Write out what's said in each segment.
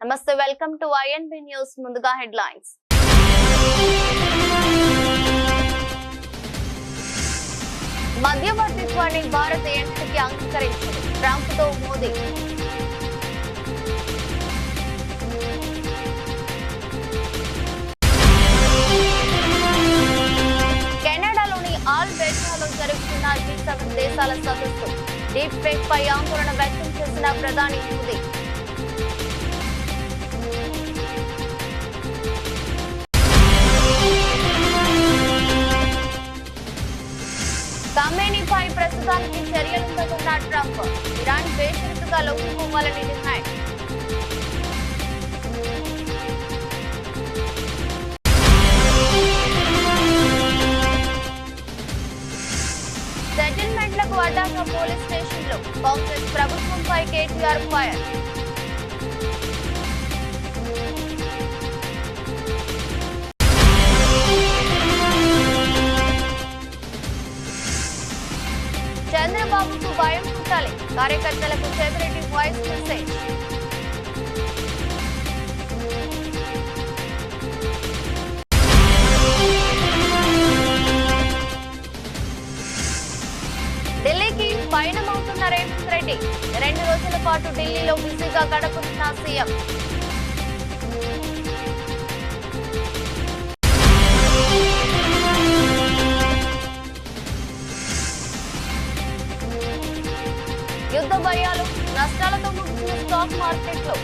నమస్తే, welcome to INB news. ముందుగా headlines. మధ్యవర్తిత్వాన్ని Bharat ఎన్నికకి అంగీకరించింది. ట్రంప్ తో మోదీ. కెనడాలోని ఆల్బెర్టాలో జరుగుతున్న G7 దేశాల సదస్సు. డీప్ ఫేక్ పై ఆందోళన వ్యక్తం చేసిన ప్రధాని మోదీ. ఖమేనీపై ప్రస్తుతానికి చర్యలుందన్న ట్రంప్. ఇరాన్ బేషరతుగా లొంగిపోవాలని డిమాండ్. సెటిల్మెంట్లకు అడ్డంగా పోలీస్ స్టేషన్లు. కాంగ్రెస్ ప్రభుత్వంపై కేటీఆర్ ఫైర్. చంద్రబాబుకు భయం పుట్టాలి. కార్యకర్తలకు చెవిరెడ్డి వాయిస్ మెసేజ్. ఢిల్లీకి పయనమవుతున్న రేవంత్ రెడ్డి. 2 రోజుల పాటు ఢిల్లీలో బిజీగా గడపనున్న సీఎం. యుద్ధ భయాలు, నష్టాలతో ముగిసిన స్టాక్ మార్కెట్లో.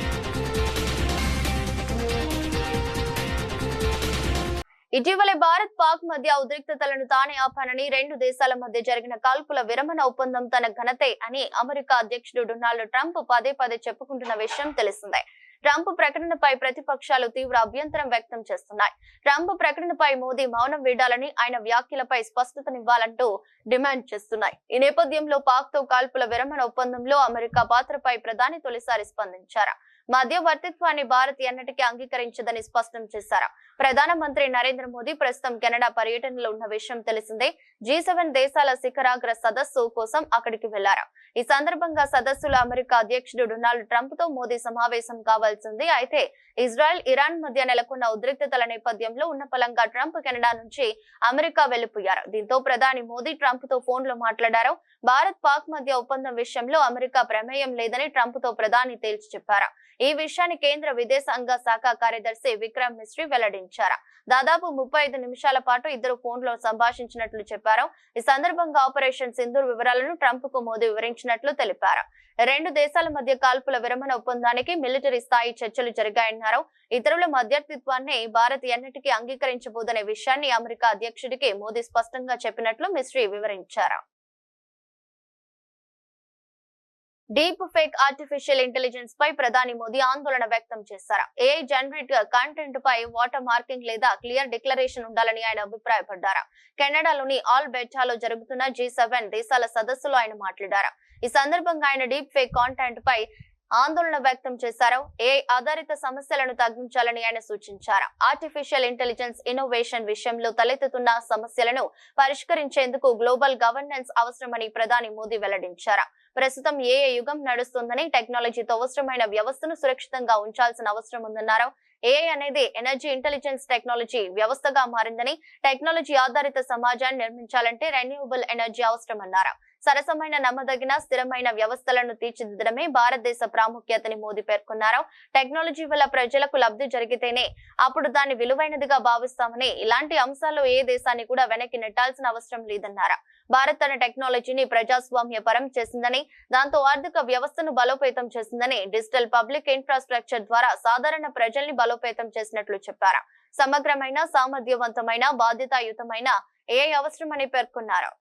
ఇటీవలే భారత్ పాక్ మధ్య ఉద్రిక్తతలను తానే ఆపానని, 2 దేశాల మధ్య జరిగిన కాల్పుల విరమణ ఒప్పందం తన ఘనతే అని అమెరికా అధ్యక్షుడు డొనాల్డ్ ట్రంప్ పదే చెప్పుకుంటున్న విషయం తెలిసిందే. ట్రంప్ ప్రకటనపై ప్రతిపక్షాలు తీవ్ర అభ్యంతరం వ్యక్తం చేస్తున్నాయి. ట్రంప్ ప్రకటనపై మోదీ మౌనం వీడాలని, ఆయన వ్యాఖ్యలపై స్పష్టతనివ్వాలంటూ డిమాండ్ చేస్తున్నాయి. ఈ నేపథ్యంలో పాక్ తో కాల్పుల విరమణ ఒప్పందంలో అమెరికా పాత్రపై ప్రధాని తొలిసారి స్పందించారు. మధ్యవర్తిత్వాన్ని భారత్ ఎన్నటికీ అంగీకరించదని స్పష్టం చేశారు. ప్రధానమంత్రి నరేంద్ర మోదీ ప్రస్తుతం కెనడా పర్యటనలో ఉన్న విషయం తెలిసిందే. G7 దేశాల శిఖరాగ్ర సదస్సు కోసం అక్కడికి వెళ్లారు. ఈ సందర్భంగా సదస్సులో అమెరికా అధ్యక్షుడు డొనాల్డ్ ట్రంప్ తో మోదీ సమావేశం కావాల్సింది. అయితే ఇజ్రాయెల్, ఇరాన్ మధ్య నెలకొన్న ఉద్రిక్తతల నేపథ్యంలో ఉన్న పలంగా ట్రంప్ కెనడా నుంచి అమెరికా వెళ్లిపోయారు. దీంతో ప్రధాని మోదీ ట్రంప్ తో ఫోన్ లో మాట్లాడారు. భారత్ పాక్ మధ్య ఒప్పందం విషయంలో అమెరికా ప్రమేయం లేదని ట్రంప్ తో ప్రధాని తేల్చి చెప్పారు. ఈ విషయాన్ని కేంద్ర విదేశాంగ శాఖ కార్యదర్శి విక్రమ్ మిశ్రీ వెల్లడించారు. దాదాపు 35 నిమిషాల పాటు ఇద్దరు ఫోన్ లో సంభాషించినట్లు చెప్పారు. ఈ సందర్భంగా ఆపరేషన్ సింధూర్ వివరాలను ట్రంప్ కు మోదీ వివరించినట్లు తెలిపారు. 2 దేశాల మధ్య కాల్పుల విరమణ ఒప్పందానికి మిలిటరీ స్థాయి చర్చలు జరిగాయన్నారు. ఇతరుల మధ్యవర్తిత్వాన్ని భారత్ ఎన్నటికీ అంగీకరించబోదనే విషయాన్ని అమెరికా అధ్యక్షుడికి మోదీ స్పష్టంగా చెప్పినట్లు మిశ్రీ వివరించారు. డీప్ ఫేక్ ఆర్టిఫిషియల్ ఇంటెలిజెన్స్ పై ప్రధాని మోదీ ఆందోళన వ్యక్తం చేశారు. ఏఐ జనరేట్ కంటెంట్ పై వాటర్ మార్కింగ్ లేదా క్లియర్ డిక్లరేషన్ ఉండాలని ఆయన అభిప్రాయపడ్డారు. కెనడాలోని ఆల్బెర్టాలో జరుగుతున్న G7 దేశాల సదస్సులో ఆయన మాట్లాడారు. ఈ సందర్భంగా ఆయన డీప్ ఫేక్ కాంటెంట్ పై ఆందోళన వ్యక్తం చేశారు. ఏఐ ఆధారిత సమస్యలను తగ్గించాలని ఆయన సూచించారు. ఆర్టిఫిషియల్ ఇంటెలిజెన్స్ ఇన్నోవేషన్ విషయంలో తలెత్తుతున్న సమస్యలను పరిష్కరించేందుకు గ్లోబల్ గవర్నెన్స్ అవసరమని ప్రధాని మోదీ వెల్లడించారు. ప్రస్తుతం ఏఐ యుగం నడుస్తుందని, టెక్నాలజీతో అవసరమైన వ్యవస్థను సురక్షితంగా ఉంచాల్సిన అవసరం ఉందన్నారు. ఏఐ అనేది ఎనర్జీ ఇంటెలిజెన్స్ టెక్నాలజీ వ్యవస్థగా మారిందని, టెక్నాలజీ ఆధారిత సమాజాన్ని నిర్మించాలంటే రెన్యూవబుల్ ఎనర్జీ అవసరమన్నారు. సరసమైన, నమ్మదగిన, స్థిరమైన వ్యవస్థలను తీర్చిదిద్దడమే భారతదేశ ప్రాముఖ్యతని మోదీ పేర్కొన్నారు. టెక్నాలజీ వల్ల ప్రజలకు లబ్ధి జరిగితేనే అప్పుడు దాన్ని విలువైనదిగా భావిస్తామని, ఇలాంటి అంశాల్లో ఏ దేశాన్ని కూడా వెనక్కి నెట్టాల్సిన అవసరం లేదన్నారు. భారత్ తన టెక్నాలజీని ప్రజాస్వామ్య పరం చేసిందని, దాంతో ఆర్థిక వ్యవస్థను బలోపేతం చేసిందని, డిజిటల్ పబ్లిక్ ఇన్ఫ్రాస్ట్రక్చర్ ద్వారా సాధారణ ప్రజల్ని బలోపేతం చేసినట్లు చెప్పారు. సమగ్రమైన, సామర్థ్యవంతమైన, బాధ్యతాయుతమైన ఏఐ అవసరమని పేర్కొన్నారు.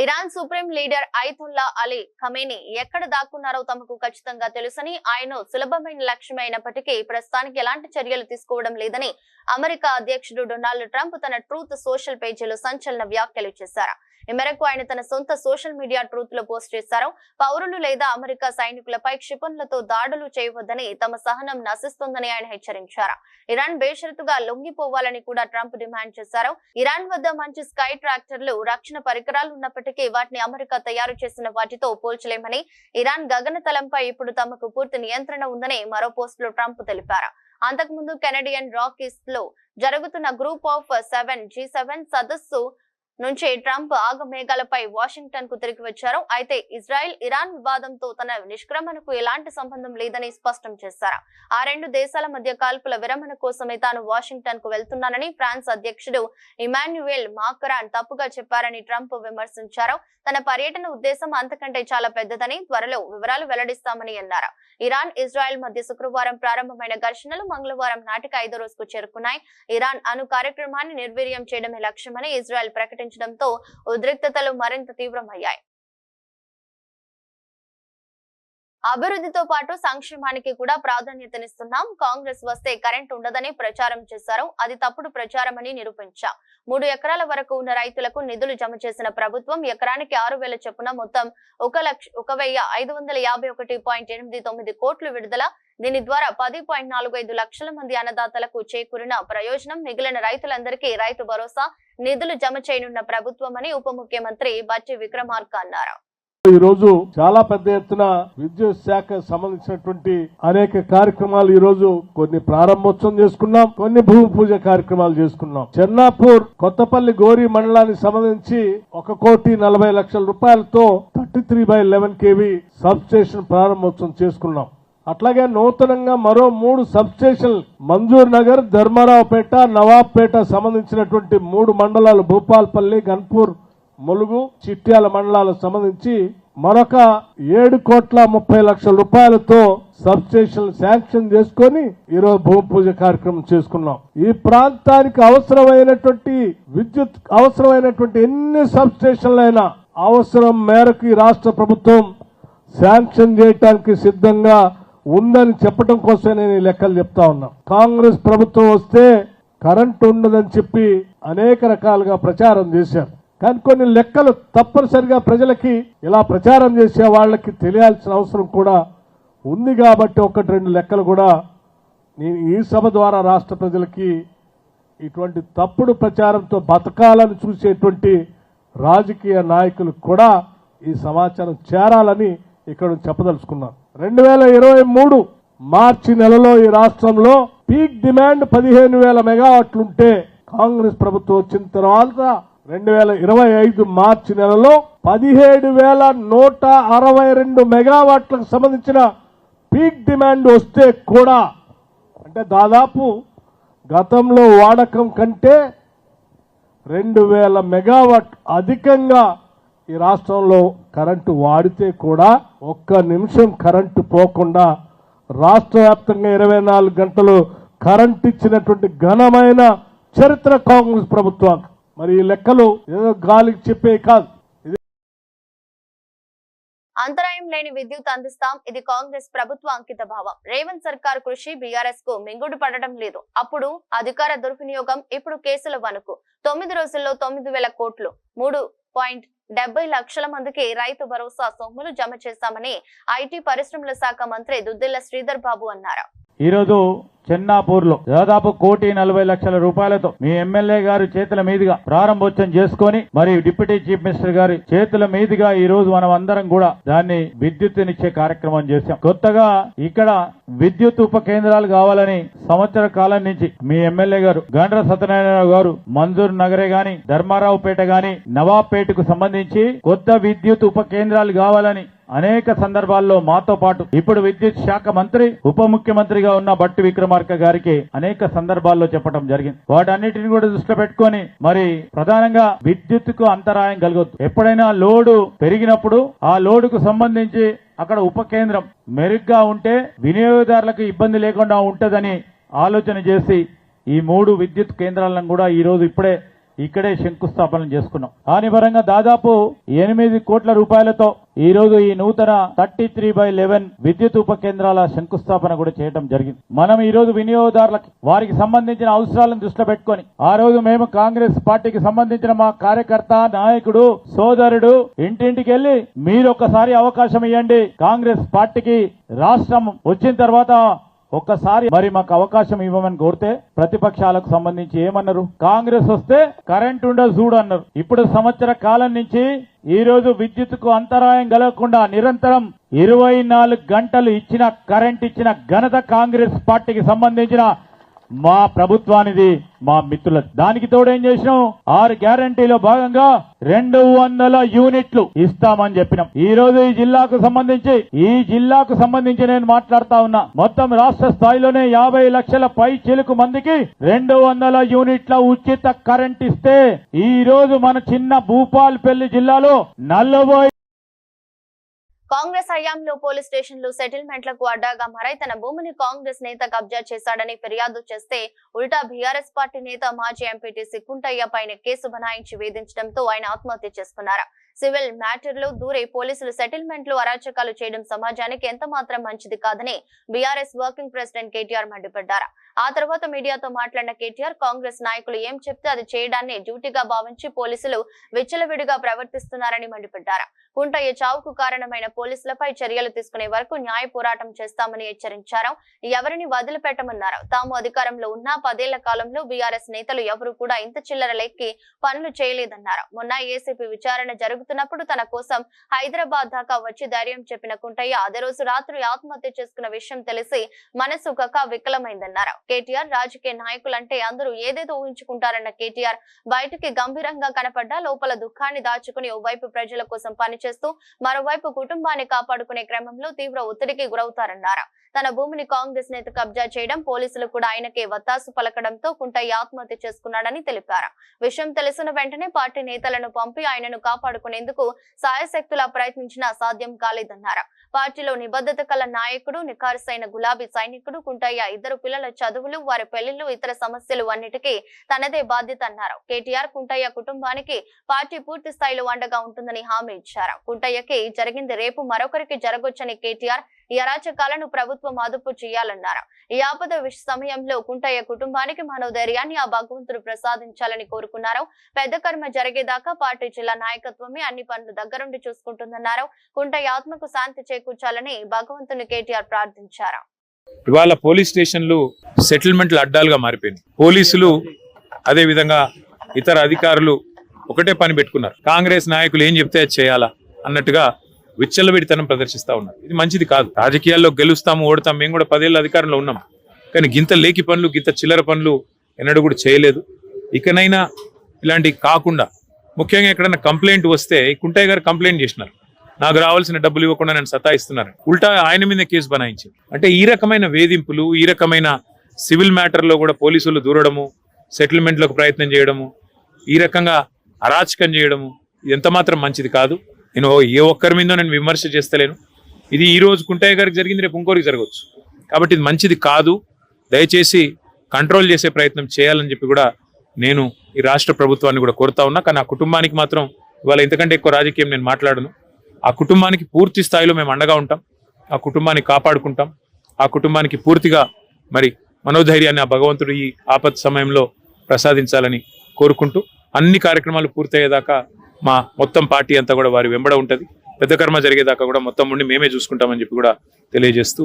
Iran supreme leader Ayatollah Ali Khamenei ఎక్కడ దాక్కున్నారో తమకు ఖచ్చితంగా తెలుసని, ఆయన సులభమైన లక్ష్యమే అయినప్పటికీ ప్రస్తుతానికి ఎలాంటి చర్యలు తీసుకోవడం లేదని అమెరికా అధ్యక్షుడు డొనాల్డ్ ట్రంప్ తన ట్రూత్ సోషల్ పేజీలో సంచలన వ్యాఖ్యలు చేశారు. ఈ మేరకు ఆయన తన సొంత సోషల్ మీడియా ట్రూత్ లో పోస్ట్ చేశారు. పౌరులు లేదా అమెరికా సైనికులపై క్షిపణులతో దాడులు చేయవద్దని, తమ సహనం నశిస్తోందని ఆయన హెచ్చరించారు. ఇరాన్ బేషరతుగా లొంగిపోవాలని కూడా ట్రంప్ డిమాండ్ చేశారు. ఇరాన్ వద్ద మంచి స్కై ట్రాక్టర్లు, రక్షణ పరికరాలు ఉన్నప్పటికీ వాటిని అమెరికా తయారు చేసిన వాటితో పోల్చలేమని, ఇరాన్ గగనతలంపై ఇప్పుడు తమకు పూర్తి నియంత్రణ ఉందని మరో పోస్ట్ లో ట్రంప్ తెలిపారు. అంతకుముందు కెనడియన్ రాకీస్ లో జరుగుతున్న గ్రూప్ ఆఫ్ 7 G7 సదస్సు నుంచి ట్రంప్ ఆగమేఘాలపై వాషింగ్టన్ కు తిరిగి వచ్చారు. అయితే ఇజ్రాయెల్ ఇరాన్ వివాదంతో తన నిష్క్రమణకు ఎలాంటి సంబంధం లేదని స్పష్టం చేశారు. ఆ రెండు దేశాల మధ్య కాల్పుల విరమణ కోసమే తాను వాషింగ్టన్ కు వెళ్తున్నానని ఫ్రాన్స్ అధ్యక్షుడు ఇమాన్యుయల్ మాక్రాన్ తప్పుగా చెప్పారని ట్రంప్ విమర్శించారు. తన పర్యటన ఉద్దేశం అంతకంటే చాలా పెద్దదని, త్వరలో వివరాలు వెల్లడిస్తామని అన్నారు. ఇరాన్ ఇజ్రాయెల్ మధ్య శుక్రవారం ప్రారంభమైన ఘర్షణలు మంగళవారం నాటికి 5వ రోజుకు చేరుకున్నాయి. ఇరాన్ అణు కార్యక్రమాన్ని నిర్వీర్యం చేయడమే లక్ష్యమని ఇజ్రాయెల్ ప్రకటించడంతో ఉద్రిక్తతలు మరింత తీవ్రమయ్యాయి. అభివృద్ధితో పాటు సంక్షేమానికి కూడా ప్రాధాన్యతనిస్తున్నాం. కాంగ్రెస్ వస్తే కరెంట్ ఉండదని ప్రచారం చేశారు. అది తప్పుడు ప్రచారమని నిరూపించా. 3 ఎకరాల వరకు ఉన్న రైతులకు నిధులు జమ చేసిన ప్రభుత్వం ఎకరానికి 6,000 చొప్పున మొత్తం 1,551.89 కోట్లు విడుదల. దీని ద్వారా 10.45 లక్షల మంది అన్నదాతలకు చేకూరిన ప్రయోజనం. మిగిలిన రైతులందరికీ రైతు భరోసా నిధులు జమ చేయనున్న ప్రభుత్వమని ఉప ముఖ్యమంత్రి బట్టి విక్రమార్క అన్నారు. ఈ రోజు చాలా పెద్ద ఎత్తున విద్యుత్ శాఖకు సంబంధించినటువంటి అనేక కార్యక్రమాలు ఈ రోజు కొన్ని ప్రారంభోత్సవం చేసుకున్నాం, కొన్ని భూమి పూజ కార్యక్రమాలు చేసుకున్నాం. చెన్నాపూర్ కొత్తపల్లి గోరి మండలానికి సంబంధించి 1,40,00,000 రూపాయలతో 33/11 kV సబ్ స్టేషన్ ప్రారంభోత్సవం చేసుకున్నాం. అట్లాగే నూతనంగా మరో 3 సబ్ స్టేషన్లు మంజూర్ నగర్, ధర్మారావుపేట, నవాబ్పేట సంబంధించినటువంటి 3 మండలాలు భూపాల్పల్లి, గన్పూర్, ములుగు, చిట్యాల మండలాలకు సంబంధించి మరొక 7,30,00,000 రూపాయలతో సబ్ స్టేషన్ శాంక్షన్ చేసుకుని ఈరోజు భూమి పూజ కార్యక్రమం చేసుకున్నాం. ఈ ప్రాంతానికి అవసరమైనటువంటి విద్యుత్ అవసరమైనటువంటి ఎన్ని సబ్ స్టేషన్లైనా అవసరం మేరకు ఈ రాష్ట్ర ప్రభుత్వం శాంక్షన్ చేయడానికి సిద్ధంగా ఉందని చెప్పడం కోసమే నేను ఈ లెక్కలు చెప్తా ఉన్నా. కాంగ్రెస్ ప్రభుత్వం వస్తే కరెంటు ఉండదని చెప్పి అనేక రకాలుగా ప్రచారం చేశారు. కానీ కొన్ని లెక్కలు తప్పనిసరిగా ప్రజలకి ఇలా ప్రచారం చేసే వాళ్ళకి తెలియాల్సిన అవసరం కూడా ఉంది. కాబట్టి 1-2 లెక్కలు కూడా నేను ఈ సభ ద్వారా రాష్ట్ర ప్రజలకి ఇటువంటి తప్పుడు ప్రచారంతో బతకాలని చూసేటువంటి రాజకీయ నాయకులు కూడా ఈ సమాచారం చేరాలని ఇక్కడ చెప్పదలుచుకున్నాను. 2023 మార్చి నెలలో ఈ రాష్ట్రంలో పీక్ డిమాండ్ 15,000 మెగావాట్లుంటే కాంగ్రెస్ ప్రభుత్వం వచ్చిన తర్వాత 2025 మార్చి నెలలో 17,162 మెగావాట్లకు సంబంధించిన పీక్ డిమాండ్ వస్తే కూడా, అంటే దాదాపు గతంలో వాడకం కంటే 2,000 మెగావాట్ అధికంగా ఈ రాష్ట్రంలో కరెంటు వాడితే కూడా 1 నిమిషం కరెంటు పోకుండా రాష్ట్ర వ్యాప్తంగా 24 గంటలు కరెంటు ఇచ్చినటువంటి ఘనమైన చరిత్ర కాంగ్రెస్ ప్రభుత్వానికి. మరి ఈ లెక్కలు ఏదో గాలికి చెప్పే కాదు. అంతరాయం లేని విద్యుత్ అందిస్తాం, ఇది కాంగ్రెస్ ప్రభుత్వ అంకిత భావం. రేవంత్ సర్కార్ కృషి బీఆర్ఎస్ కు మింగుడు పడడం లేదు. అప్పుడు అధికార దుర్వినియోగం, ఇప్పుడు కేసుల వణుకు. 9 రోజుల్లో 9,000 కోట్లు, 3.70 లక్షల మందికి రైతు భరోసా సొమ్ములు జమ చేశామని ఐటీ పరిశ్రమల శాఖ మంత్రి దుద్దిల్ల శ్రీధర్ బాబు అన్నారు. ఈరోజు చెన్నాపూర్ లో దాదాపు 1,40,00,000 రూపాయలతో మీ ఎమ్మెల్యే గారి చేతుల మీదుగా ప్రారంభోత్సవం చేసుకొని, మరి డిప్యూటీ చీఫ్ మినిస్టర్ గారి చేతుల మీదుగా ఈ రోజు మనం అందరం కూడా దాన్ని విద్యుత్తునిచ్చే కార్యక్రమం చేశాం. కొత్తగా ఇక్కడ విద్యుత్ ఉప కేంద్రాలు కావాలని సంవత్సర కాలం నుంచి మీ ఎమ్మెల్యే గారు గండ్ర సత్యనారాయణ గారు మంజూర్ నగరే గాని, ధర్మారావుపేట గాని, నవాబ్పేటకు సంబంధించి కొత్త విద్యుత్ ఉప కేంద్రాలు కావాలని అనేక సందర్భాల్లో మాతో పాటు ఇప్పుడు విద్యుత్ శాఖ మంత్రి ఉప ముఖ్యమంత్రిగా ఉన్న బట్టి విక్రమార్క గారికి అనేక సందర్భాల్లో చెప్పడం జరిగింది. వాటన్నిటిని కూడా దృష్టిలో పెట్టుకొని మరి ప్రధానంగా విద్యుత్తుకు అంతరాయం కలగొద్దు. ఎప్పుడైనా లోడు పెరిగినప్పుడు ఆ లోడుకు సంబంధించి అక్కడ ఉప కేంద్రం మెరుగ్గా ఉంటే వినియోగదారులకు ఇబ్బంది లేకుండా ఉంటదని ఆలోచన చేసి ఈ 3 విద్యుత్ కేంద్రాలను కూడా ఈ రోజు ఇప్పుడే ఇక్కడే శంకుస్థాపన చేసుకున్నాం. దాని పరంగా దాదాపు 8 కోట్ల రూపాయలతో ఈ రోజు ఈ నూతన 33/11 విద్యుత్ ఉప కేంద్రాల శంకుస్థాపన కూడా చేయడం జరిగింది. మనం ఈ రోజు వినియోగదారులకి వారికి సంబంధించిన అవసరాలను దృష్టిలో పెట్టుకొని ఆ రోజు మేము కాంగ్రెస్ పార్టీకి సంబంధించిన మా కార్యకర్త, నాయకుడు, సోదరుడు ఇంటింటికి వెళ్లి మీరు ఒక్కసారి అవకాశం ఇవ్వండి, కాంగ్రెస్ పార్టీకి రాష్ట్రం వచ్చిన తర్వాత ఒక్కసారి మరి మాకు అవకాశం ఇవ్వమని కోరితే ప్రతిపక్షాలకు సంబంధించి ఏమన్నారు? కాంగ్రెస్ వస్తే కరెంట్ ఉండదు చూడు అన్నారు. ఇప్పుడు సంవత్సర కాలం నుంచి ఈ రోజు విద్యుత్తుకు అంతరాయం కలగకుండా నిరంతరం 24 గంటలు ఇచ్చిన కరెంట్ ఇచ్చిన ఘనత కాంగ్రెస్ పార్టీకి సంబంధించిన మా ప్రభుత్వానిది, మా మిత్రులది. దానికి తోడు ఏం చేసినాం? 6 గ్యారంటీలో భాగంగా 200 యూనిట్లు ఇస్తామని చెప్పినాం. ఈ రోజు ఈ జిల్లాకు సంబంధించి నేను మాట్లాడుతా ఉన్నా. మొత్తం రాష్ట్ర స్థాయిలోనే 50 లక్షల పై చిలుకు మందికి 200 యూనిట్ల ఉచిత కరెంట్ ఇస్తే ఈ రోజు మన చిన్న భూపాల్పల్లి జిల్లాలో 40 కాంగ్రెస్ హయాంలో పోలీస్ స్టేషన్లు సెటిల్మెంట్లకు అడ్డాగా మారాయి. తన భూమిని కాంగ్రెస్ నేత కబ్జా చేశాడని ఫిర్యాదు చేస్తే ఉల్టా బీఆర్ఎస్ పార్టీ నేత మాజీ ఎంపీటీసీ కుంటయ్య పైన కేసు బనాయించి వేధించడంతో ఆయన ఆత్మహత్య చేసుకున్నారు. సివిల్ మ్యాటర్లో దూరే పోలీసులు సెటిల్మెంట్లు అరాచకాలు చేయడం సమాజానికి ఎంత మాత్రం మంచిది కాదని బీఆర్ఎస్ వర్కింగ్ ప్రెసిడెంట్ కేటీఆర్ మండిపడ్డారు. ఆ తర్వాత మీడియాతో మాట్లాడిన కేటీఆర్ కాంగ్రెస్ నాయకులు ఏం చెప్తే అది చేయడాన్ని డ్యూటీగా భావించి పోలీసులు విచ్చలవిడిగా ప్రవర్తిస్తున్నారని మండిపడ్డారు. కుంటయ్య చావుకు కారణమైన పోలీసులపై చర్యలు తీసుకునే వరకు న్యాయ పోరాటం చేస్తామని హెచ్చరించారు. ఎవరిని వదిలిపెట్టమన్నారు. తాము అధికారంలో ఉన్న 10 ఏళ్ల కాలంలో బీఆర్ఎస్ నేతలు ఎవరు కూడా ఇంత చిల్లర లెక్కి పనులు చేయలేదన్నారు. మొన్న ఏసీపీ విచారణ జరుగుతున్నప్పుడు తన కోసం హైదరాబాద్ దాకా వచ్చి ధైర్యం చెప్పిన కుంటయ్య అదే రోజు రాత్రి ఆత్మహత్య చేసుకున్న విషయం తెలిసి మనసు కక్క వికలమైందన్నారు. కేటీఆర్ రాజకీయ నాయకులంటే అందరూ ఏదేదో ఊహించుకుంటారన్న కేటీఆర్ బయటికి గంభీరంగా కనపడ్డా లోపల దుఃఖాన్ని దాచుకుని ఓవైపు ప్రజల కోసం పనిచేస్తూ మరోవైపు కుటుంబాన్ని కాపాడుకునే క్రమంలో తీవ్ర ఒత్తిడికి గురవుతారన్నారు. తన భూమిని కాంగ్రెస్ నేత కబ్జా చేయడం, పోలీసులు కూడా ఆయనకే వత్తాసు పలకడంతో కుంటయ్య ఆత్మహత్య చేసుకున్నాడని తెలిపారు. విషయం తెలిసిన వెంటనే పార్టీ నేతలను పంపి ఆయనను కాపాడుకునేందుకు సాయశక్తులా ప్రయత్నించినా సాధ్యం కాలేదన్నారు. పార్టీలో నిబద్ధత కల నాయకుడు, నిఖార్సైన గులాబీ సైనికుడు కుంటయ్య. 2 పిల్లల చదువులు, వారి పెళ్లిళ్లు, ఇతర సమస్యలు అన్నిటికీ తనదే బాధ్యత అన్నారు. కేటీఆర్ కుంటయ్య కుటుంబానికి పార్టీ పూర్తి స్థాయిలో అండగా ఉంటుందని హామీ ఇచ్చారు. కుంటయ్యకి జరిగింది రేపు మరొకరికి జరగొచ్చని కేటీఆర్ ఈ అరాచకాలను ప్రభుత్వం అదుపు చేయాలన్నారు. ఈ ఆపద సమయంలో కుంటయ్య కుటుంబానికి మనోధైర్యాన్ని ఆ భగవంతుడు ప్రసాదించాలని కోరుకున్నారు. పెద్ద కర్మ జరిగేదాకా పార్టీ జిల్లా నాయకత్వమే అన్ని పనులు దగ్గరుండి చూసుకుంటుందన్నారు. కుంటయ్య ఆత్మకు శాంతి చేకూర్చాలని భగవంతుని కేటీఆర్ ప్రార్థించారు. ఇవాళ పోలీస్ స్టేషన్లు సెటిల్మెంట్ల అడ్డాలుగా మారిపోయింది. పోలీసులు అదే విధంగా ఇతర అధికారులు ఒకటే పని పెట్టుకున్నారు. కాంగ్రెస్ నాయకులు ఏం చెప్తే అది చేయాలా అన్నట్టుగా విచ్చలవిడితనం ప్రదర్శిస్తా ఉన్నారు. ఇది మంచిది కాదు. రాజకీయాల్లో గెలుస్తాము, ఓడతాం. మేము కూడా 10 ఏళ్ల అధికారంలో ఉన్నాం. కానీ గింత లేకి పనులు, గింత చిల్లర పనులు ఎన్నడూ కూడా చేయలేదు. ఇకనైనా ఇలాంటివి కాకుండా, ముఖ్యంగా ఎక్కడైనా కంప్లైంట్ వస్తే కుంటయ్య గారు కంప్లైంట్ చేసినారు, నాకు రావాల్సిన డబ్బులు ఇవ్వకుండా నేను సతాయిస్తున్నారు. ఉల్టా ఆయన మీద కేసు బనాయించింది. అంటే ఈ రకమైన వేధింపులు, ఈ రకమైన సివిల్ మ్యాటర్లో కూడా పోలీసులు దూరడము, సెటిల్మెంట్లకు ప్రయత్నం చేయడము, ఈ రకంగా అరాచకం చేయడము ఎంత మాత్రం మంచిది కాదు. నేను ఏ ఒక్కరి మీద నేను విమర్శ చేస్తలేను. ఇది ఈ రోజు కుంటయ్య గారికి జరిగింది, రేపు ఇంకోరికి జరగవచ్చు. కాబట్టి ఇది మంచిది కాదు. దయచేసి కంట్రోల్ చేసే ప్రయత్నం చేయాలని చెప్పి కూడా నేను ఈ రాష్ట్ర ప్రభుత్వాన్ని కూడా కోరుతా ఉన్నా. కానీ ఆ కుటుంబానికి మాత్రం ఇవాళ ఇంతకంటే ఎక్కువ రాజకీయం నేను మాట్లాడను. ఆ కుటుంబానికి పూర్తి స్థాయిలో మేము అండగా ఉంటాం. ఆ కుటుంబాన్ని కాపాడుకుంటాం. ఆ కుటుంబానికి పూర్తిగా మరి మనోధైర్యాన్ని ఆ భగవంతుడు ఈ ఆపత్ సమయంలో ప్రసాదించాలని కోరుకుంటూ అన్ని కార్యక్రమాలు పూర్తయ్యేదాకా మా మొత్తం పార్టీ అంతా కూడా వారి వెంబడ ఉంటది. పెద్ద కర్మ జరిగేదాకా కూడా మొత్తం ఉండి మేమే చూసుకుంటామని చెప్పి కూడా తెలియజేస్తూ,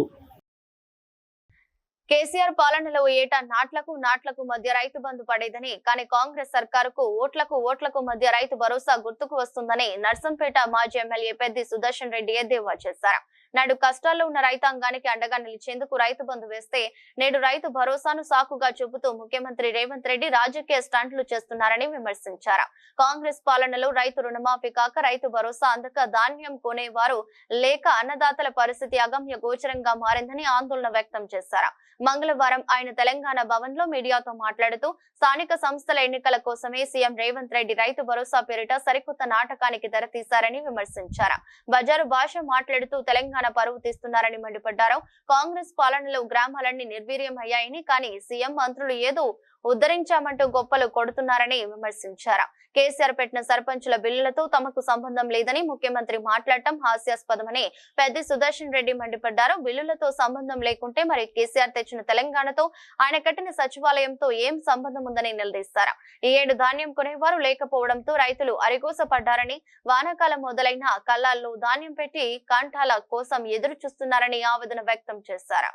కేసీఆర్ పాలనలో ఏటా నాట్లకు మధ్య రైతు బంధు పడేదని, కానీ కాంగ్రెస్ సర్కారుకు ఓట్లకు మధ్య రైతు భరోసా గుర్తుకు వస్తుందని నర్సంపేట మాజీ ఎమ్మెల్యే పెద్ది సుదర్శన్ రెడ్డి ఎద్దేవా చేశారు. నాడు కష్టాల్లో ఉన్న రైతాంగానికి అండగా నిలిచేందుకు రైతు బంధు వేస్తే నేడు రైతు భరోసాను సాకుగా చూపుతూ ముఖ్యమంత్రి రేవంత్ రెడ్డి రాజకీయ స్టంట్లు చేస్తున్నారని విమర్శించారు. కాంగ్రెస్ పాలనలో రైతు రుణమాఫీ కాక, రైతు భరోసా అందక, ధాన్యం కొనేవారు లేక అన్నదాతల పరిస్థితి అగమ్య గోచరంగా మారిందని ఆందోళన వ్యక్తం చేశారు. మంగళవారం ఆయన తెలంగాణ భవన్ లో మీడియాతో మాట్లాడుతూ స్థానిక సంస్థల ఎన్నికల కోసమే సీఎం రేవంత్ రెడ్డి రైతు భరోసా పేరిట సరికొత్త నాటకానికి తెరతీశారని విమర్శించారు. బజారు భాష మాట్లాడుతూ తెలంగాణ పరువు తీస్తున్నారని మండిపడ్డారు. కాంగ్రెస్ పాలనలో గ్రామాలన్నీ నిర్వీర్యం అయ్యాయని, కానీ సీఎం మంత్రులు ఏదో ఉద్ధరించామంటూ గొప్పలు కొడుతున్నారని విమర్శించారు. కేసీఆర్ పెట్టిన సర్పంచుల బిల్లులతో తమకు సంబంధం లేదని ముఖ్యమంత్రి మాట్లాడటం హాస్యాస్పదమని పెద్ది సుదర్శన్ రెడ్డి మండిపడ్డారు. బిల్లులతో సంబంధం లేకుంటే మరి కేసీఆర్ తెచ్చిన తెలంగాణతో ఆయన కట్టిన సచివాలయంతో ఏం సంబంధం ఉందని నిలదీశారు. ఈ ఏడు ధాన్యం కొనేవారు లేకపోవడంతో రైతులు అరిగోస పడ్డారని, వానాకాలం మొదలైన కళ్ళాల్లో ధాన్యం పెట్టి కాంటాల కోసం ఎదురు చూస్తున్నారని ఆవేదన వ్యక్తం చేశారు.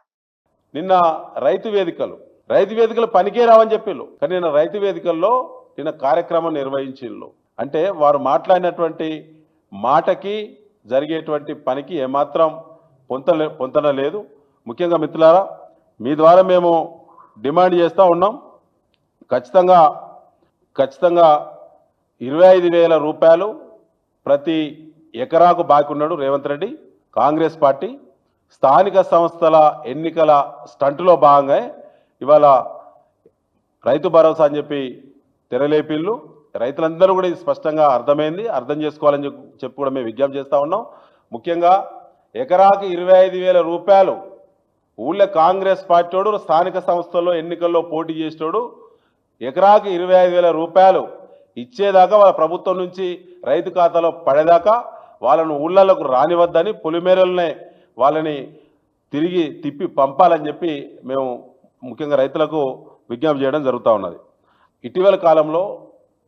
నిన్న రైతు వేదికలు పనికే రావని చెప్పిళ్ళు, కానీ నిన్న రైతు వేదికల్లో నిన్న కార్యక్రమం నిర్వహించిళ్ళు. అంటే వారు మాట్లాడినటువంటి మాటకి జరిగేటువంటి పనికి ఏమాత్రం పొంతన లేదు. ముఖ్యంగా మిత్రులారా, మీ ద్వారా మేము డిమాండ్ చేస్తూ ఉన్నాం. ఖచ్చితంగా 25,000 రూపాయలు ప్రతి ఎకరాకు బాకీ ఉన్నాడు రేవంత్ రెడ్డి. కాంగ్రెస్ పార్టీ స్థానిక సంస్థల ఎన్నికల స్టంటులో భాగంగా ఇవాళ రైతు భరోసా అని చెప్పి తెరలేపిళ్ళు. రైతులందరూ కూడా ఇది స్పష్టంగా అర్థమైంది, అర్థం చేసుకోవాలని చెప్పి కూడా మేము విజ్ఞప్తి చేస్తూ ఉన్నాం. ముఖ్యంగా ఎకరాకి 25,000 రూపాయలు ఊళ్ళో కాంగ్రెస్ పార్టీడు స్థానిక సంస్థల్లో ఎన్నికల్లో పోటీ చేసేటోడు ఎకరాకి 25,000 రూపాయలు ఇచ్చేదాకా వాళ్ళ ప్రభుత్వం నుంచి రైతు ఖాతాలో పడేదాకా వాళ్ళను ఊళ్ళకు రానివద్దని, పొలిమేరలనే వాళ్ళని తిరిగి తిప్పి పంపాలని చెప్పి మేము ముఖ్యంగా రైతులకు విజ్ఞప్తి చేయడం జరుగుతూ ఉన్నది. ఇటీవల కాలంలో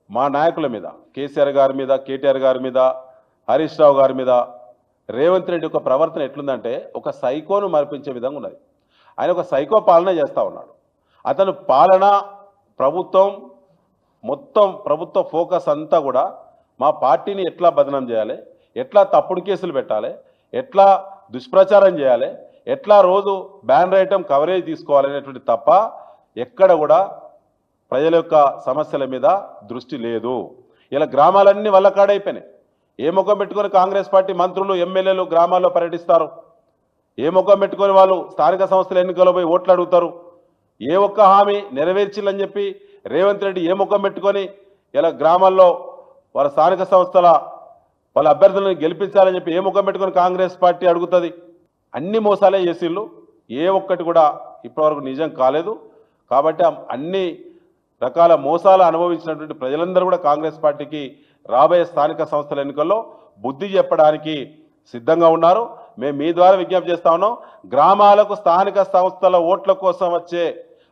మా నాయకుల మీద, కేసీఆర్ గారి మీద, కేటీఆర్ గారి మీద, హరీష్ రావు గారి మీద రేవంత్ రెడ్డి యొక్క ప్రవర్తన ఎట్లుందంటే ఒక సైకోను మరిపించే విధంగా ఉన్నది. ఆయన ఒక సైకో పాలన చేస్తూ ఉన్నాడు. అతను పాలన మొత్తం ప్రభుత్వ ఫోకస్ అంతా కూడా మా పార్టీని ఎట్లా బదనం చేయాలి, ఎట్లా తప్పుడు కేసులు పెట్టాలి, ఎట్లా దుష్ప్రచారం చేయాలి, ఎట్లా రోజు బ్యాన్ రైటం కవరేజ్ తీసుకోవాలనేటువంటి తప్ప ఎక్కడ కూడా ప్రజల యొక్క సమస్యల మీద దృష్టి లేదు. ఇలా గ్రామాలన్నీ వల్లకాడైపోయినాయి. ఏ ముఖం పెట్టుకొని కాంగ్రెస్ పార్టీ మంత్రులు, ఎమ్మెల్యేలు గ్రామాల్లో పర్యటిస్తారు? ఏ ముఖం పెట్టుకొని వాళ్ళు స్థానిక సంస్థల ఎన్నికల్లో పోయి ఓట్లు అడుగుతారు? ఏ ఒక్క హామీ నెరవేర్చిల్లని చెప్పి రేవంత్ రెడ్డి ఏ ముఖం పెట్టుకొని ఇలా గ్రామాల్లో వాళ్ళ స్థానిక సంస్థల వాళ్ళ అభ్యర్థులను గెలిపించాలని చెప్పి ఏ ముఖం పెట్టుకొని కాంగ్రెస్ పార్టీ అడుగుతుంది? అన్ని మోసాలే చేసిళ్ళు, ఏ ఒక్కటి కూడా ఇప్పటివరకు నిజం కాలేదు. కాబట్టి అన్ని రకాల మోసాలు అనుభవించినటువంటి ప్రజలందరూ కూడా కాంగ్రెస్ పార్టీకి రాబోయే స్థానిక సంస్థల ఎన్నికల్లో బుద్ధి చెప్పడానికి సిద్ధంగా ఉన్నారు. మేము మీ ద్వారా విజ్ఞప్తి చేస్తా ఉన్నాం. గ్రామాలకు స్థానిక సంస్థల ఓట్ల కోసం వచ్చే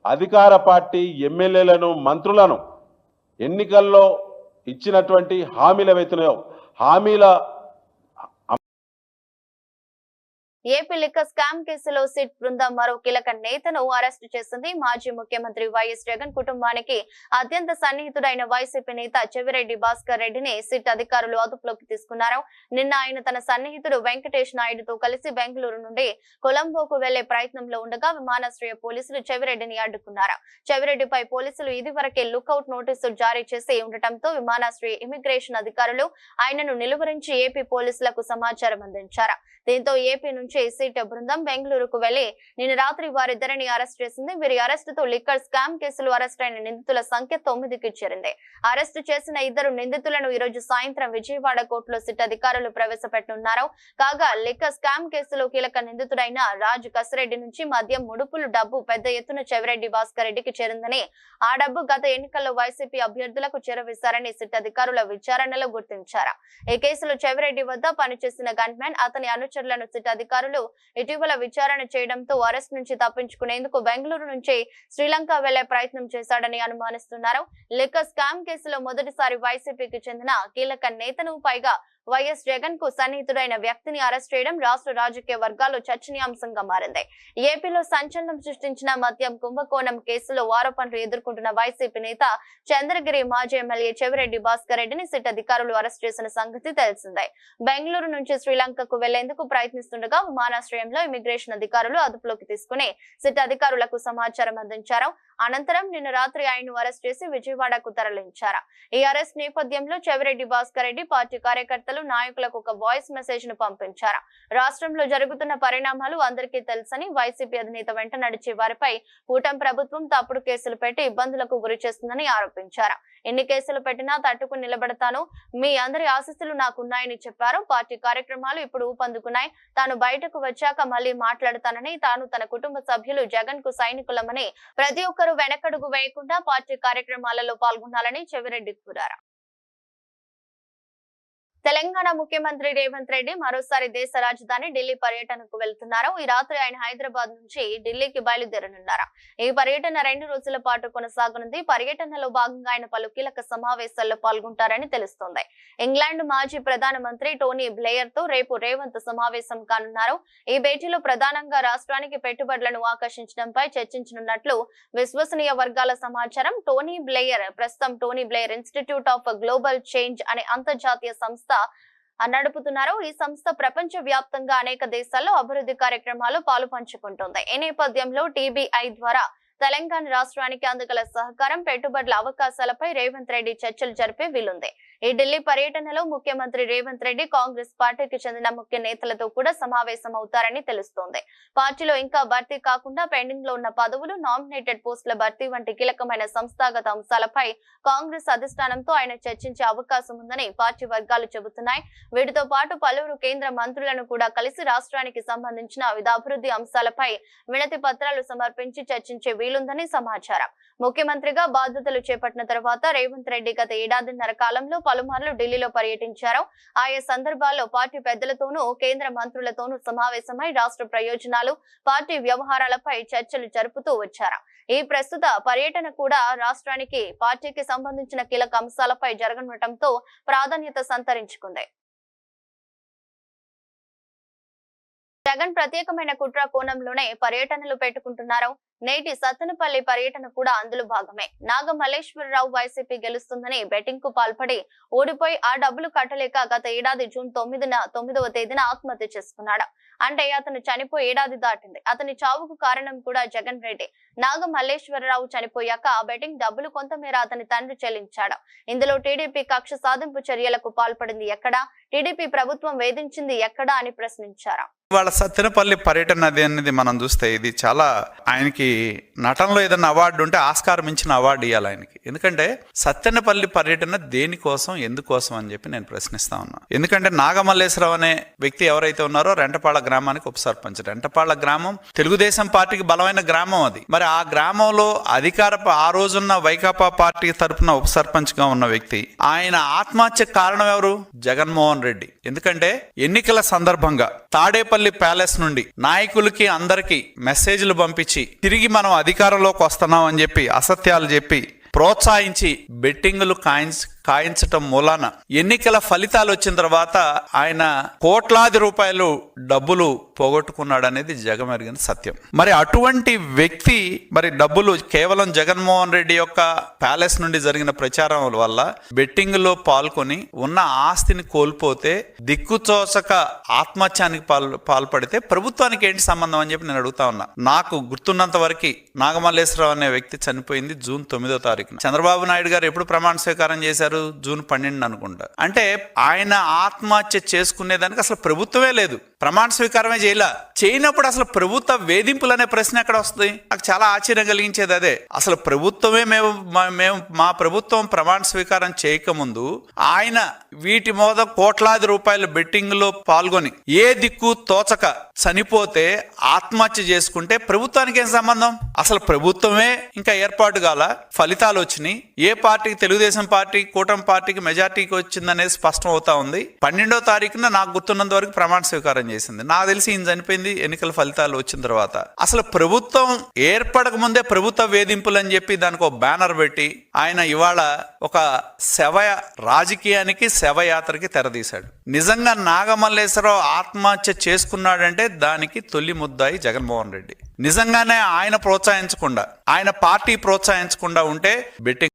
అధికార పార్టీ ఎమ్మెల్యేలను, మంత్రులను ఎన్నికల్లో ఇచ్చినటువంటి హామీలు ఏవైతున్నాయో హామీల ఏపీ లిక్కర్ స్కామ్ కేసులో సిట్ బృందం మరో కీలక నేతను అరెస్టు చేసింది. మాజీ ముఖ్యమంత్రి వైఎస్ జగన్ కుటుంబానికి అత్యంత సన్నిహితుడైన వైసీపీ నేత చెవిరెడ్డి భాస్కర్ రెడ్డిని సిట్ అధికారులు అదుపులోకి తీసుకున్నారు. నిన్న ఆయన తన సన్నిహితుడు వెంకటేష్ నాయుడుతో కలిసి బెంగళూరు నుండి కొలంబోకు వెళ్లే ప్రయత్నంలో ఉండగా విమానాశ్రయ పోలీసులు చెవిరెడ్డిని అడ్డుకున్నారు. చెవిరెడ్డిపై పోలీసులు ఇదివరకే లుకౌట్ నోటీసు జారీ చేసి ఉండటంతో విమానాశ్రయ ఇమిగ్రేషన్ అధికారులు ఆయనను నిలువరించి ఏపీ పోలీసులకు సమాచారం అందించారు. దీంతో ఏపీ నుంచి సిట్ బృందం బెంగళూరుకు వెళ్లి నిన్న రాత్రి వారిద్దరిని అరెస్ట్ చేసింది. వీరి అరెస్టుతో లిక్కర్ స్కామ్ కేసులు అరెస్ట్ అయిన నిందితుల సంఖ్య 9కి చేరింది. అరెస్టు చేసిన 2 నిందితులను ఈ రోజు సాయంత్రం విజయవాడ కోర్టులో సిట్ అధికారులు ప్రవేశపెట్టనున్నారు. కాగా లిక్కర్ స్కామ్ కేసులో కీలక నిందితుడైన రాజ్ కసిరెడ్డి నుంచి మద్యం ముడుపులు డబ్బు పెద్ద ఎత్తున చెవిరెడ్డి భాస్కర్ రెడ్డికి చేరిందని, ఆ డబ్బు గత ఎన్నికల్లో వైసీపీ అభ్యర్థులకు చేరవేశారని సిట్ అధికారుల విచారణలో గుర్తించారు. ఈ కేసులో చెవిరెడ్డి వద్ద పనిచేసిన గన్మ్యాన్, అతని అనుచరులను సిట్ అధికారులు ఇటీవల విచారణ చేయడంతో అరెస్ట్ నుంచి తప్పించుకునేందుకు బెంగళూరు నుంచి శ్రీలంక వెళ్లే ప్రయత్నం చేశాడని అనుమానిస్తున్నారు. లిక్కర్ స్కామ్ కేసులో మొదటిసారి వైసీపీకి చెందిన కీలక నేతను, పైగా వైఎస్ జగన్ కు సన్నిహితుడైన వ్యక్తిని అరెస్ట్ చేయడం రాష్ట్ర రాజకీయ వర్గాల్లో చర్చనీయాంశంగా మారింది. ఏపీలో సంచలనం సృష్టించిన మద్యం కుంభకోణం కేసులో ఆరోపణలు ఎదుర్కొంటున్న వైసీపీ నేత చంద్రగిరి మాజీ ఎమ్మెల్యే చెవిరెడ్డి భాస్కర్ రెడ్డిని సిట్ అధికారులు అరెస్ట్ చేసిన సంగతి తెలిసిందే. బెంగళూరు నుంచి శ్రీలంకకు వెళ్లేందుకు ప్రయత్నిస్తుండగా విమానాశ్రయంలో ఇమిగ్రేషన్ అధికారులు అదుపులోకి తీసుకుని సిట్ అధికారులకు సమాచారం అందించారు. అనంతరం నిన్న రాత్రి ఆయన్ను అరెస్ట్ చేసి విజయవాడకు తరలించారు. ఈ అరెస్ట్ నేపథ్యంలో చెవిరెడ్డి భాస్కర్ రెడ్డి పార్టీ కార్యకర్తలు, నాయకులకు ఒక వాయిస్ మెసేజ్ ను పంపించారు. రాష్ట్రంలో జరుగుతున్న పరిణామాలు అందరికీ తెలుసని, వైసీపీ అధినేత వెంట నడిచే వారిపై కూటమి ప్రభుత్వం తప్పుడు కేసులు పెట్టి ఇబ్బందులకు గురి చేస్తుందని ఆరోపించారు. ఎన్ని కేసులు పెట్టినా తట్టుకుని నిలబడతాను, మీ అందరి ఆశీస్సులు నాకున్నాయని చెప్పారు. పార్టీ కార్యక్రమాలు ఇప్పుడు ఊపందుకున్నాయి, తాను బయటకు వచ్చాక మళ్లీ మాట్లాడతానని, తాను తన కుటుంబ సభ్యులు జగన్ కు సైనికులమని, ప్రతి ఒక్కరూ ఎవ్వరూ వెనకడుగు వేయకుండా పార్టీ కార్యక్రమాలలో పాల్గొనాలని చెవిరెడ్డి కోరారు. తెలంగాణ ముఖ్యమంత్రి రేవంత్ రెడ్డి మరోసారి దేశ రాజధాని ఢిల్లీ పర్యటనకు వెళ్తున్నారు. ఈ రాత్రి ఆయన హైదరాబాద్ నుంచి ఢిల్లీకి బయలుదేరనున్నారు. ఈ పర్యటన 2 రోజుల పాటు కొనసాగనుంది. పర్యటనలో భాగంగా ఆయన పలు కీలక సమావేశాల్లో పాల్గొంటారని తెలుస్తోంది. ఇంగ్లాండ్ మాజీ ప్రధానమంత్రి టోనీ బ్లేయర్ తో రేపు రేవంత్ సమావేశం కానున్నారు. ఈ భేటీలో ప్రధానంగా రాష్ట్రానికి పెట్టుబడులను ఆకర్షించడంపై చర్చించనున్నట్లు విశ్వసనీయ వర్గాల సమాచారం. టోనీ బ్లేయర్ ప్రస్తుతం Tony Blair institute of global change అనే అంతర్జాతీయ సంస్థ నడుపుతున్నారు. ఈ సంస్థ ప్రపంచ వ్యాప్తంగా అనేక దేశాల్లో అభివృద్ధి కార్యక్రమాలు పాలుపంచుకుంటుంది. ఈ నేపథ్యంలో TBI ద్వారా తెలంగాణ రాష్ట్రానికి అందగల సహకారం, పెట్టుబడుల అవకాశాలపై రేవంత్ రెడ్డి చర్చలు జరిపే వీలుంది. ఈ ఢిల్లీ పర్యటనలో ముఖ్యమంత్రి రేవంత్ రెడ్డి కాంగ్రెస్ పార్టీకి చెందిన ముఖ్య నేతలతో కూడా సమావేశం అవుతారని తెలుస్తోంది. పార్టీలో ఇంకా భర్తీ కాకుండా పెండింగ్ లో ఉన్న పదవులు, నామినేటెడ్ పోస్టుల భర్తీ వంటి కీలకమైన సంస్థాగత అంశాలపై కాంగ్రెస్ అధిష్టానంతో ఆయన చర్చించే అవకాశం ఉందని పార్టీ వర్గాలు చెబుతున్నాయి. వీటితో పాటు పలువురు కేంద్ర మంత్రులను కూడా కలిసి రాష్ట్రానికి సంబంధించిన వివిధ అభివృద్ధి అంశాలపై వినతి పత్రాలు సమర్పించి చర్చించే వీలుందని సమాచారం. ముఖ్యమంత్రిగా బాధ్యతలు చేపట్టిన తర్వాత రేవంత్ రెడ్డి గత ఏడాదిన్నర కాలంలో పలుమార్లు ఢిల్లీలో పర్యటించారు. ఆయా సందర్భాల్లో పార్టీ పెద్దలతోనూ కేంద్ర మంత్రులతోనూ సమావేశమై రాష్ట్ర ప్రయోజనాలు, పార్టీ వ్యవహారాలపై చర్చలు జరుపుతూ వచ్చారు. ఈ ప్రస్తుత పర్యటన కూడా రాష్ట్రానికి, పార్టీకి సంబంధించిన కీలక అంశాలపై జరగనుండటంతో ప్రాధాన్యత సంతరించుకుంది. జగన్ ప్రత్యేకమైన కుట్ర కోణంలోనే పర్యటనలు పెట్టుకుంటున్నారు. నేటి సత్తెనపల్లి పర్యటన కూడా అందులో భాగమే. నాగమల్లేశ్వరరావు వైసీపీ గెలుస్తుందని బెట్టింగ్ కు పాల్పడి ఓడిపోయి ఆ డబ్బులు కట్టలేక గత ఏడాది జూన్ 9వ తేదీన ఆత్మహత్య చేసుకున్నాడు. అంటే అతను చనిపోయి ఏడాది దాటింది. అతని చావుకు కారణం కూడా జగన్ రెడ్డి. నాగమల్లేశ్వరరావు చనిపోయాక ఆ బెట్టింగ్ డబ్బులు కొంతమేర అతని తండ్రి చెల్లించాడు. ఇందులో టీడీపీ కక్ష సాధింపు చర్యలకు పాల్పడింది ఎక్కడా, టీడీపీ ప్రభుత్వం వేధించింది ఎక్కడా అని ప్రశ్నించారు. వాళ్ళ సత్తెనపల్లి పర్యటన అనేది మనం చూస్తే ఇది చాలా ఆయనకి నటనలో ఏదైనా అవార్డు ఉంటే ఆస్కార్ మించిన అవార్డు ఇవ్వాలి ఆయనకి. ఎందుకంటే సత్తెనపల్లి పర్యటన దేనికోసం, ఎందుకోసం అని చెప్పి నేను ప్రశ్నిస్తా ఉన్నా. ఎందుకంటే నాగమల్లేశ్వరరావు అనే వ్యక్తి ఎవరైతే ఉన్నారో రెంటపాళ్ళ గ్రామానికి ఉప సర్పంచ్. రెంటపాళ్ళ గ్రామం తెలుగుదేశం పార్టీకి బలమైన గ్రామం అది. మరి ఆ గ్రామంలో ఆ రోజున్న వైకాపా పార్టీ తరఫున ఉప సర్పంచ్ గా ఉన్న వ్యక్తి, ఆయన ఆత్మహత్య కారణం ఎవరు? జగన్మోహన్ రెడ్డి. ఎందుకంటే ఎన్నికల సందర్భంగా తాడేపల్లి ప్యాలెస్ నుండి నాయకులకి అందరికి మెసేజ్లు పంపించి తిరిగి మనం అధికారంలోకి వస్తున్నాం అని చెప్పి అసత్యాలు చెప్పి ప్రోత్సహించి బెట్టింగులు కాయించటం మూలాన ఎన్నికల ఫలితాలు వచ్చిన తర్వాత ఆయన కోట్లాది రూపాయలు డబ్బులు పోగొట్టుకున్నాడు అనేది జగమెరిగిన సత్యం. మరి అటువంటి వ్యక్తి మరి డబ్బులు కేవలం జగన్మోహన్ రెడ్డి యొక్క ప్యాలెస్ నుండి జరిగిన ప్రచారం వల్ల బెట్టింగ్ లో పాల్గొని ఉన్న ఆస్తిని కోల్పోతే దిక్కుచోచక ఆత్మహత్యానికి పాల్పడితే ప్రభుత్వానికి ఏంటి సంబంధం అని చెప్పి నేను అడుగుతా ఉన్నా. నాకు గుర్తున్నంత వరకు నాగమల్లేశ్వరరావు అనే వ్యక్తి చనిపోయింది జూన్ 9వ తారీఖున. చంద్రబాబు నాయుడు గారు ఎప్పుడు ప్రమాణ స్వీకారం చేశారు? జూన్ 12 అనుకుంటా. అంటే ఆయన ఆత్మహత్య చేసుకునేదానికి అసలు ప్రభుత్వమే లేదు, ప్రమాణ స్వీకారమే చేయనప్పుడు అసలు ప్రభుత్వ వేధింపులు అనే ప్రశ్న ఎక్కడ వస్తుంది? నాకు చాలా ఆశ్చర్యం కలిగించేది అదే. అసలు ప్రభుత్వమే మా ప్రభుత్వం ప్రమాణ స్వీకారం చేయకముందు ఆయన వీటి మీద కోట్లాది రూపాయల బెట్టింగ్ లో పాల్గొని ఏ దిక్కు తోచక చనిపోతే ఆత్మహత్య చేసుకుంటే ప్రభుత్వానికి ఏం సంబంధం? అసలు ప్రభుత్వమే ఇంకా ఏర్పాటు కాల, ఫలితాలు వచ్చినాయి. ఏ పార్టీకి, తెలుగుదేశం పార్టీ కూటమి పార్టీకి మెజార్టీకి వచ్చిందనేది స్పష్టం అవుతా ఉంది. 12వ తారీఖున నాకు గుర్తున్నంత వరకు ప్రమాణ స్వీకారం చేసింది. నాకు తెలిసి ఈయన చనిపోయింది ఎన్నికల ఫలితాలు వచ్చిన తర్వాత. అసలు ప్రభుత్వం ఏర్పడక ముందే ప్రభుత్వ వేధింపులు అని చెప్పి దానికి ఒక బ్యానర్ పెట్టి ఆయన ఇవాళ ఒక రాజకీయానికి శవయాత్రకి తెరదీశాడు. నిజంగా నాగమల్లేశ్వరరావు ఆత్మహత్య చేసుకున్నాడంటే దానికి తొలి ముద్దాయి జగన్మోహన్ రెడ్డి. నిజంగానే ఆయన ప్రోత్సహించకుండా, ఆయన పార్టీ ప్రోత్సహించకుండా ఉంటే బెట్టింగ్.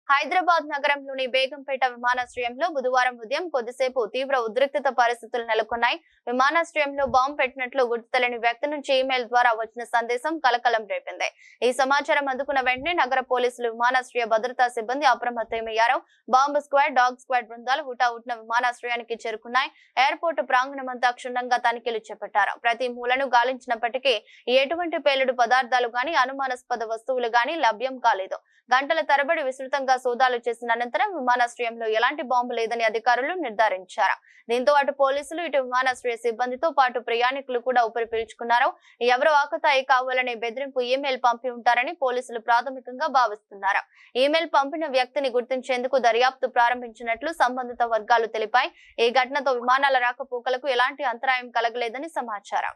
హైదరాబాద్ నగరంలోని బేగంపేట విమానాశ్రయంలో బుధవారం ఉదయం కొద్దిసేపు తీవ్ర ఉద్రిక్తత పరిస్థితులు నెలకొన్నాయి. విమానాశ్రయంలో బాంబు పెట్టినట్లు గుర్తు తెలియని వ్యక్తి నుంచి ఈమెయిల్ ద్వారా వచ్చిన సందేశం కలకలం రేపింది. ఈ సమాచారం అందుకున్న వెంటనే నగర పోలీసులు, విమానాశ్రయ భద్రతా సిబ్బంది అప్రమత్తమయ్యారు. బాంబు స్క్వాడ్, డాగ్ స్క్వాడ్ బృందాలు హుటాహుటిన విమానాశ్రయానికి చేరుకున్నాయి. ఎయిర్పోర్టు ప్రాంగణమంతా క్షుణ్ణంగా తనిఖీలు చేపట్టారు. ప్రతి మూలను గాలించినప్పటికీ ఎటువంటి పేలుడు పదార్థాలు గాని, అనుమానాస్పద వస్తువులు గాని లభ్యం కాలేదు. గంటల తరబడి విస్తృతంగా సోదాలు చేసిన అనంతరం విమానాశ్రయంలో ఎలాంటి బాంబు లేదని అధికారులు నిర్ధారించారు. దీంతో అటు పోలీసులు ఇటు విమానాశ్రయ సిబ్బందితో పాటు ప్రయాణికులు కూడా ఊపిరి పీల్చుకున్నారు. ఎవరో ఆకతాయి కావాలనే బెదిరింపు ఈమెయిల్ పంపి ఉంటారని పోలీసులు ప్రాథమికంగా భావిస్తున్నారు. ఈమెయిల్ పంపిన వ్యక్తిని గుర్తించేందుకు దర్యాప్తు ప్రారంభించినట్లు సంబంధిత వర్గాలు తెలిపాయి. ఈ ఘటనతో విమానాల రాకపోకలకు ఎలాంటి అంతరాయం కలగలేదని సమాచారం.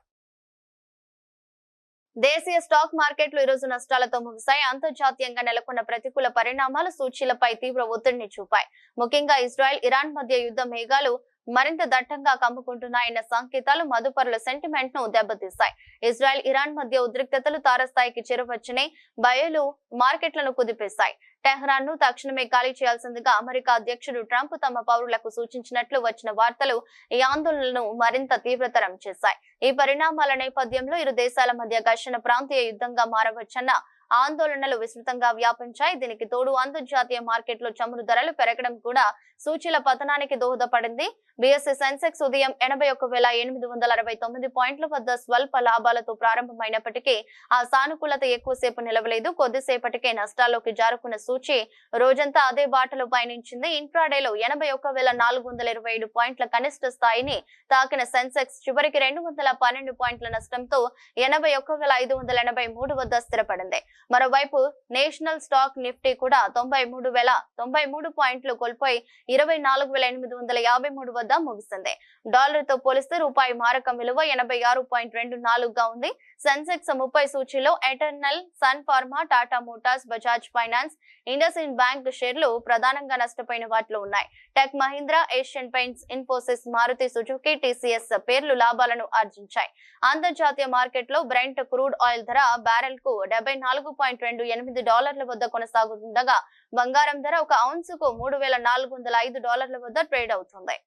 దేశీయ స్టాక్ మార్కెట్లు ఈ రోజు నష్టాలతో ముగిశాయి. అంతర్జాతీయంగా నెలకొన్న ప్రతికూల పరిణామాలు సూచీలపై తీవ్ర ఒత్తిడిని చూపాయి. ముఖ్యంగా ఇజ్రాయెల్, ఇరాన్ మధ్య యుద్ధ మేఘాలు మరింత దట్టంగా కమ్ముకుంటున్నాయన్న సంకేతాలు మదుపరుల సెంటిమెంట్ ను దెబ్బతీశాయి. ఇజ్రాయెల్, ఇరాన్ మధ్య ఉద్రిక్తతలు తారస్థాయికి చేరువచ్చినాయి. బయలు మార్కెట్లను కుదిపేశాయి. టెహ్రాన్ ను తక్షణమే ఖాళీ చేయాల్సిందిగా అమెరికా అధ్యక్షుడు ట్రంప్ తమ పౌరులకు సూచించినట్లు వచ్చిన వార్తలు ఈ ఆందోళనలను మరింత తీవ్రతరం చేశాయి. ఈ పరిణామాల నేపథ్యంలో ఇరు దేశాల మధ్య ఘర్షణ ప్రాంతీయ యుద్ధంగా మారవచ్చన్న ఆందోళనలు విస్తృతంగా వ్యాపించాయి. దీనికి తోడు అంతర్జాతీయ మార్కెట్లో చమురు ధరలు పెరగడం కూడా సూచీల పతనానికి దోహదపడింది. బీఎస్ఈ సెన్సెక్స్ ఉదయం 81,869 పాయింట్ల వద్ద స్వల్ప లాభాలతో ప్రారంభమైనప్పటికీ ఆ సానుకూలత ఎక్కువసేపు నిలవలేదు. కొద్దిసేపటికే నష్టాల్లోకి జారుకున్న సూచీ రోజంతా అదే బాటలో పయనించింది. ఇంట్రాడేలో 81,427 పాయింట్ల కనిష్ట స్థాయిని తాకిన సెన్సెక్స్ చివరికి 212 పాయింట్ల నష్టంతో 81,583 వద్ద స్థిరపడింది. మరోవైపు నేషనల్ స్టాక్ నిఫ్టీ కూడా 93,093 పాయింట్లు కోల్పోయి 24,853 వద్ద ముగిసింది. డాలర్ తో పోలిస్తే రూపాయి మారకం విలువ 86.24 గా ఉంది. సెన్సెక్స్ 30 సూచీలో Eternal, Sun Pharma, Tata Motors, Bajaj Finance, IndusInd bank షేర్లు ప్రధానంగా నష్టపోయిన వాటిలో ఉన్నాయి. Tech Mahindra, Asian Paints, Infosys, Maruti Suzuki, TCS పేర్లు లాభాలను ఆర్జించాయి. అంతర్జాతీయ మార్కెట్లో బ్రెంట్ క్రూడ్ ఆయిల్ ధర బ్యారెల్ కు $74.28 వద్ద కొనసాగుతుండగా బంగారం ధర ఒక ఔన్సుకు $3,405 వద్ద ట్రేడ్ అవుతుంది.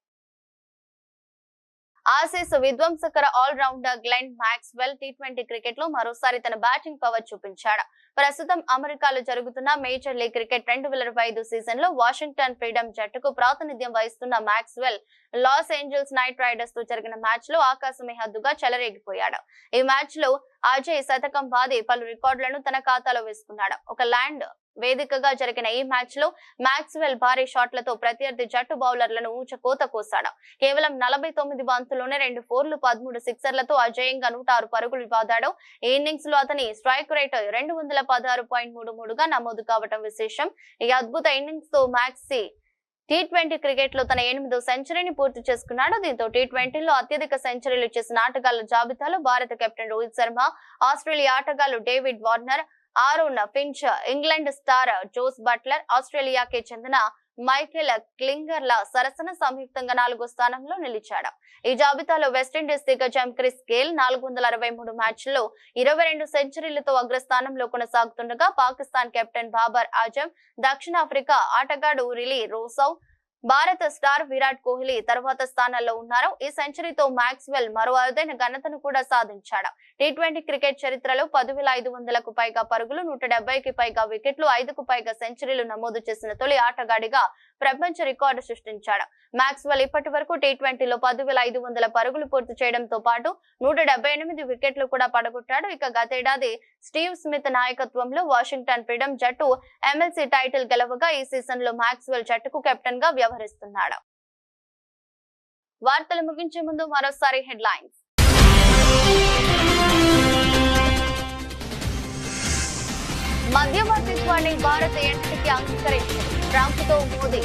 ఆసీస్ విధ్వంసకర ఆల్ రౌండర్ గ్లెన్ మాక్స్వెల్ టీ20 క్రికెట్ లో మరోసారి తన బ్యాటింగ్ పవర్ చూపించాడు. ప్రస్తుతం అమెరికాలో జరుగుతున్న మేజర్ లీగ్ క్రికెట్ 2025 సీజన్ లో వాషింగ్టన్ ఫ్రీడమ్ జట్టుకు ప్రాతినిధ్యం వహిస్తున్న Maxwell Los Angeles Knight Riders తో జరిగిన మ్యాచ్ లో ఆకాశమే హద్దుగా చెలరేగిపోయాడు. ఈ మ్యాచ్ లో అజయ్ శతకం బాది పలు రికార్డులను తన ఖాతాలో వేసుకున్నాడు. ఒక ల్యాండ్ వేదికగా జరిగిన ఈ మ్యాచ్ లో మాక్స్వెల్ భారీ షాట్లతో ప్రత్యర్థి జట్టు బౌలర్లను ఊచకోత కోశాడు. కేవలం 49 బంతుల్లోనే 2 4లు 13 సిక్సర్లతో అజేయంగా 106 పరుగులు బాదాడు. ఈ ఇన్నింగ్స్ లో అతని స్ట్రైక్ రేట్ 216.33 గా నమోదు కావడం విశేషం. ఈ అద్భుత ఇన్నింగ్స్ తో మాక్సీ టీ20 క్రికెట్ లో తన 8వ సెంచరీని పూర్తి చేసుకున్నాడు. దీంతో టీ20లో అత్యధిక సెంచరీలు చేసిన ఆటగాళ్ల జాబితాలో భారత కెప్టెన్ రోహిత్ శర్మ, ఆస్ట్రేలియా ఆటగాళ్లు David Warner, Aaron Finch, England star Jos Buttler, ఆస్ట్రేలియాకి చెందిన మైకేల్ క్లింగర్ల సరసన సంయుక్తంగా 4వ స్థానంలో నిలిచాడు. ఈ జాబితాలో వెస్టిండీస్ దిగ్గజం క్రిస్ గేల్ 463 మ్యాచ్ల్లో 22 సెంచరీలతో అగ్రస్థానంలో కొనసాగుతుండగా పాకిస్తాన్ కెప్టెన్ బాబర్ ఆజం, దక్షిణాఫ్రికా ఆటగాడు రిలీ రోసౌ, భారత స్టార్ విరాట్ కోహ్లీ తర్వాత స్థానాల్లో ఉన్నారు. ఈ సెంచరీతో మాక్స్వెల్ మరో అరుదైన ఘనతను కూడా సాధించాడు. టీ20 క్రికెట్ చరిత్రలో 10,500కు పైగా పరుగులు, 170కి పైగా వికెట్లు, 5కు పైగా సెంచరీలు నమోదు చేసిన తొలి ఆటగాడిగా ప్రపంచ రికార్డు సృష్టించాడు. మాక్స్వెల్ ఇప్పటి వరకు టీ20లో 10,500 పరుగులు పూర్తి చేయడంతో పాటు 178 వికెట్లు కూడా పడగొట్టాడు. ఇక గతేడాది స్టీవ్ స్మిత్ నాయకత్వంలో వాషింగ్టన్ ఫ్రీడమ్ జట్టు ఎమ్మెల్సీ టైటిల్ గెలవగా ఈ సీజన్ లో మాక్స్వెల్ జట్టుకు కెప్టెన్ గా వ్యవహరిస్తున్నాడు. వార్తలు ముగించే ముందు మరోసారి హెడ్లైన్స్. మధ్యవర్తిత్వాన్ని భారత్ ఎన్నిటికీ అంగీకరించింది. ట్రంప్ తో మోదీ.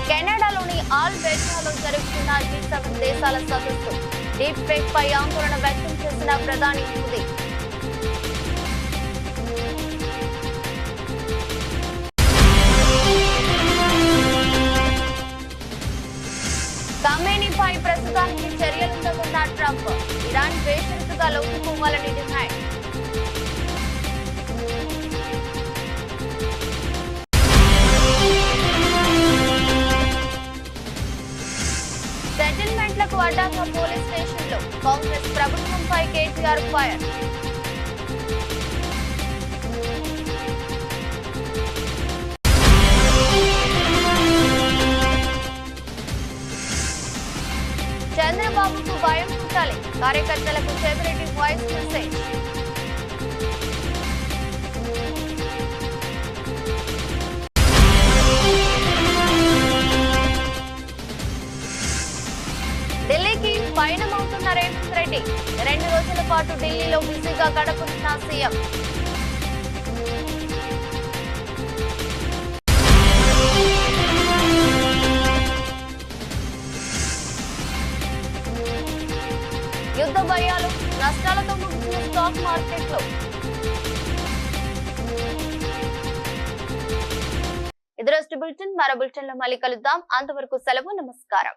కెనడాలోని ఆల్బెర్టాలో జరుగుతున్న G7 దేశాల సదస్సు. డీప్ ఫేక్ పై ఆందోళన వ్యక్తం చేసిన ప్రధాని మోదీ. ఖమేనీపై ప్రస్తుతానికి చర్యలుందకున్న ట్రంప్. ఇరాన్ బేషరతుగా లొంగిపోవాలని డిమాండ్. సెటిల్మెంట్లకు అడ్డంగా పోలీస్ స్టేషన్లో కాంగ్రెస్ ప్రభుత్వంపై కేటీఆర్ ఫైర్. చంద్రబాబుకు భయం పుట్టాలి. నేతలకు చెవిరెడ్డి వాయిస్ మెసేజ్. ఢిల్లీకి పయనమవుతున్న రేవంత్ రెడ్డి 2 రోజుల పాటు ఢిల్లీలో బిజీగా గడపనున్న సీఎం. యుద్ధ భయాలు, నష్టాలతో ముగిసిన స్టాక్ మార్కెట్లు. ఇది రోజు బులెటిన్. మరో బులెటిన్ లో మళ్ళీ కలుద్దాం. అంతవరకు సెలవు. నమస్కారం.